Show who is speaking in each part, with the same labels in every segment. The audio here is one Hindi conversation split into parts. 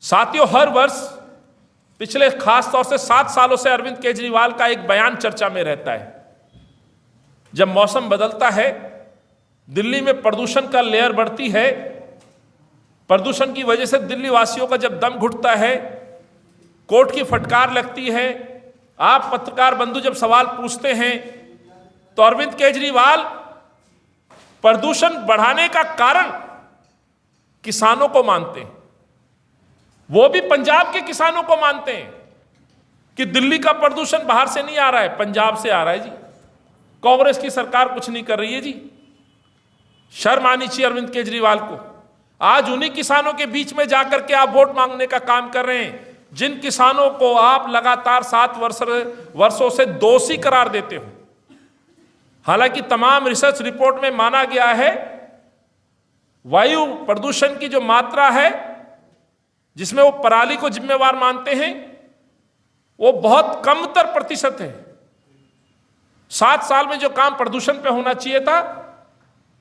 Speaker 1: साथियों, हर वर्ष पिछले खास तौर से 7 सालों से अरविंद केजरीवाल का एक बयान चर्चा में रहता है। जब मौसम बदलता है, दिल्ली में प्रदूषण का लेयर बढ़ती है, प्रदूषण की वजह से दिल्ली वासियों का जब दम घुटता है, कोर्ट की फटकार लगती है, आप पत्रकार बंधु जब सवाल पूछते हैं तो अरविंद केजरीवाल प्रदूषण बढ़ाने का कारण किसानों को मानते हैं। वो भी पंजाब के किसानों को मानते हैं कि दिल्ली का प्रदूषण बाहर से नहीं आ रहा है, पंजाब से आ रहा है जी। कांग्रेस की सरकार कुछ नहीं कर रही है जी। शर्म आनी चाहिए अरविंद केजरीवाल को। आज उन्हीं किसानों के बीच में जाकर के आप वोट मांगने का काम कर रहे हैं, जिन किसानों को आप लगातार 7 वर्षों से दोषी करार देते हो। हालांकि तमाम रिसर्च रिपोर्ट में माना गया है, वायु प्रदूषण की जो मात्रा है जिसमें वो पराली को जिम्मेवार मानते हैं, वो बहुत कमतर प्रतिशत है। 7 साल में जो काम प्रदूषण पे होना चाहिए था,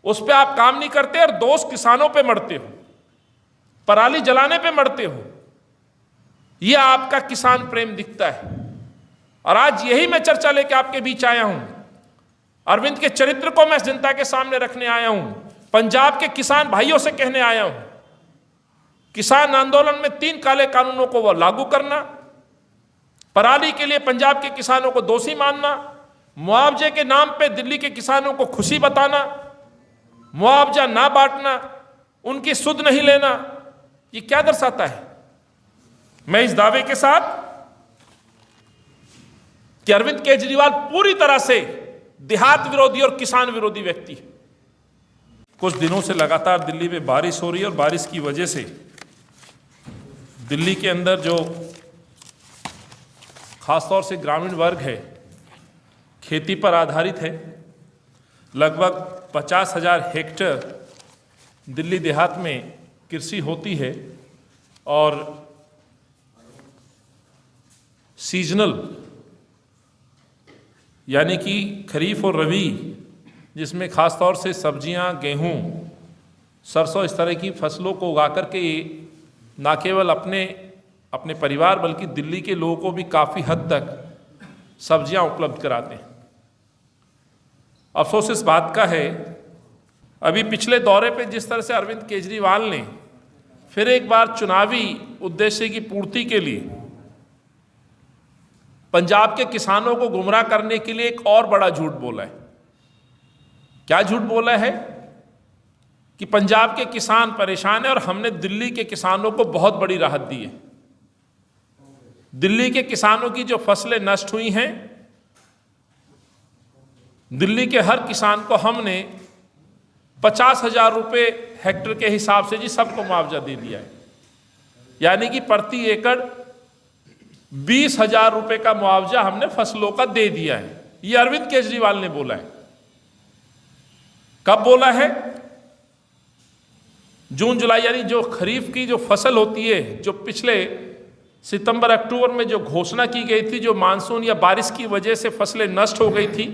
Speaker 1: उस पे आप काम नहीं करते और दोष किसानों पे मरते हो, पराली जलाने पे मरते हो। यह आपका किसान प्रेम दिखता है। और आज यही मैं चर्चा लेके आपके बीच आया हूं। अरविंद के चरित्र को मैं जनता के सामने रखने आया हूं। पंजाब के किसान भाइयों से कहने आया हूं, किसान आंदोलन में 3 काले कानूनों को वो लागू करना, पराली के लिए पंजाब के किसानों को दोषी मानना, मुआवजे के नाम पे दिल्ली के किसानों को खुशी बताना, मुआवजा ना बांटना, उनकी सुध नहीं लेना, ये क्या दर्शाता है? मैं इस दावे के साथ कि अरविंद केजरीवाल पूरी तरह से देहात विरोधी और किसान विरोधी व्यक्ति है। कुछ दिनों से लगातार दिल्ली में बारिश हो रही है और बारिश की वजह से दिल्ली के अंदर जो खासतौर से ग्रामीण वर्ग है, खेती पर आधारित है। लगभग 50,000 हेक्टेयर दिल्ली देहात में कृषि होती है और सीजनल यानी कि खरीफ और रबी, जिसमें खासतौर से सब्जियां, गेहूं, सरसों, इस तरह की फसलों को उगा करके ना केवल अपने परिवार बल्कि दिल्ली के लोगों को भी काफ़ी हद तक सब्जियां उपलब्ध कराते हैं। अफसोस इस बात का है, अभी पिछले दौरे पे जिस तरह से अरविंद केजरीवाल ने फिर एक बार चुनावी उद्देश्य की पूर्ति के लिए पंजाब के किसानों को गुमराह करने के लिए एक और बड़ा झूठ बोला है। क्या झूठ बोला है? कि पंजाब के किसान परेशान हैं और हमने दिल्ली के किसानों को बहुत बड़ी राहत दी है। दिल्ली के किसानों की जो फसलें नष्ट हुई हैं, दिल्ली के हर किसान को हमने 50,000 रुपये हेक्टेयर के हिसाब से जी सबको मुआवजा दे दिया है। यानी कि प्रति एकड़ 20,000 रुपये का मुआवजा हमने फसलों का दे दिया है। ये अरविंद केजरीवाल ने बोला है। कब बोला है? जून जुलाई यानी जो खरीफ की जो फसल होती है, जो पिछले सितंबर अक्टूबर में जो घोषणा की गई थी, जो मानसून या बारिश की वजह से फसलें नष्ट हो गई थी,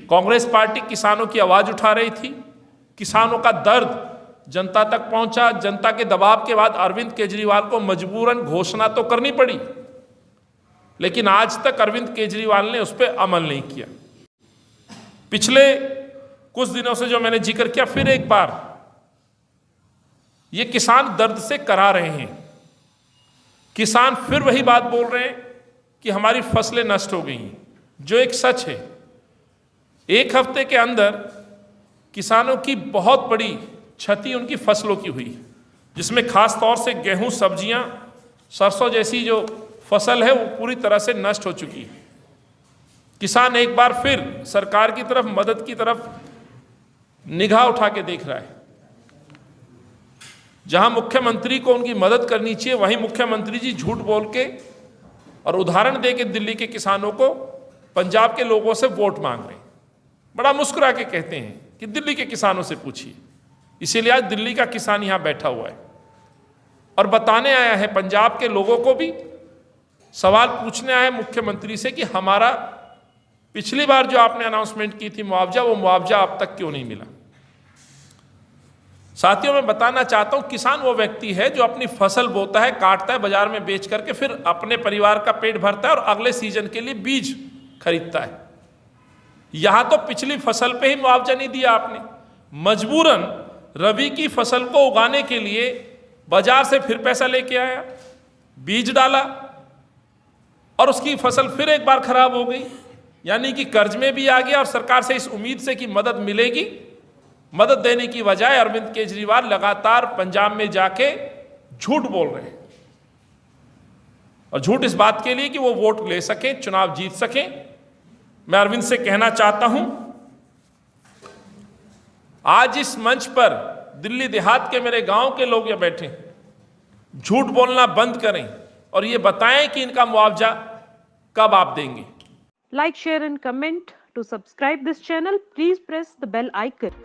Speaker 1: कांग्रेस पार्टी किसानों की आवाज उठा रही थी, किसानों का दर्द जनता तक पहुंचा। जनता के दबाव के बाद अरविंद केजरीवाल को मजबूरन घोषणा तो करनी पड़ी, लेकिन आज तक अरविंद केजरीवाल ने उस पर अमल नहीं किया। पिछले कुछ दिनों से जो मैंने जिक्र किया, फिर एक बार ये किसान दर्द से करा रहे हैं। किसान फिर वही बात बोल रहे हैं कि हमारी फसलें नष्ट हो गई हैं, जो एक सच है। 1 हफ्ते के अंदर किसानों की बहुत बड़ी क्षति उनकी फसलों की हुई, जिसमें खास तौर से गेहूं, सब्जियां, सरसों जैसी जो फसल है वो पूरी तरह से नष्ट हो चुकी है। किसान एक बार फिर सरकार की तरफ, मदद की तरफ निगाह उठा के देख रहा है। जहां मुख्यमंत्री को उनकी मदद करनी चाहिए, वहीं मुख्यमंत्री जी झूठ बोल के और उदाहरण दे के दिल्ली के किसानों को, पंजाब के लोगों से वोट मांग रहे हैं। बड़ा मुस्कुरा के कहते हैं कि दिल्ली के किसानों से पूछिए। इसीलिए आज दिल्ली का किसान यहां बैठा हुआ है और बताने आया है पंजाब के लोगों को भी, सवाल पूछने आया है मुख्यमंत्री से कि हमारा पिछली बार जो आपने अनाउंसमेंट की थी मुआवजा, वो मुआवजा अब तक क्यों नहीं मिला। साथियों, मैं बताना चाहता हूं, किसान वो व्यक्ति है जो अपनी फसल बोता है, काटता है, बाजार में बेच करके फिर अपने परिवार का पेट भरता है और अगले सीजन के लिए बीज खरीदता है। यहां तो पिछली फसल पे ही मुआवजा नहीं दिया आपने, मजबूरन रबी की फसल को उगाने के लिए बाजार से फिर पैसा लेके आया, बीज डाला और उसकी फसल फिर एक बार खराब हो गई, यानी कि कर्ज में भी आ गया। और सरकार से इस उम्मीद से कि मदद मिलेगी, मदद देने की बजाय अरविंद केजरीवाल लगातार पंजाब में जाके झूठ बोल रहे हैं, और झूठ इस बात के लिए कि वो वोट ले सकें, चुनाव जीत सकें। मैं अरविंद से कहना चाहता हूं, आज इस मंच पर दिल्ली देहात के मेरे गांव के लोग ये बैठे, झूठ बोलना बंद करें और ये बताएं कि इनका मुआवजा कब आप देंगे।
Speaker 2: Like, share and comment. To subscribe this channel, please press the bell icon.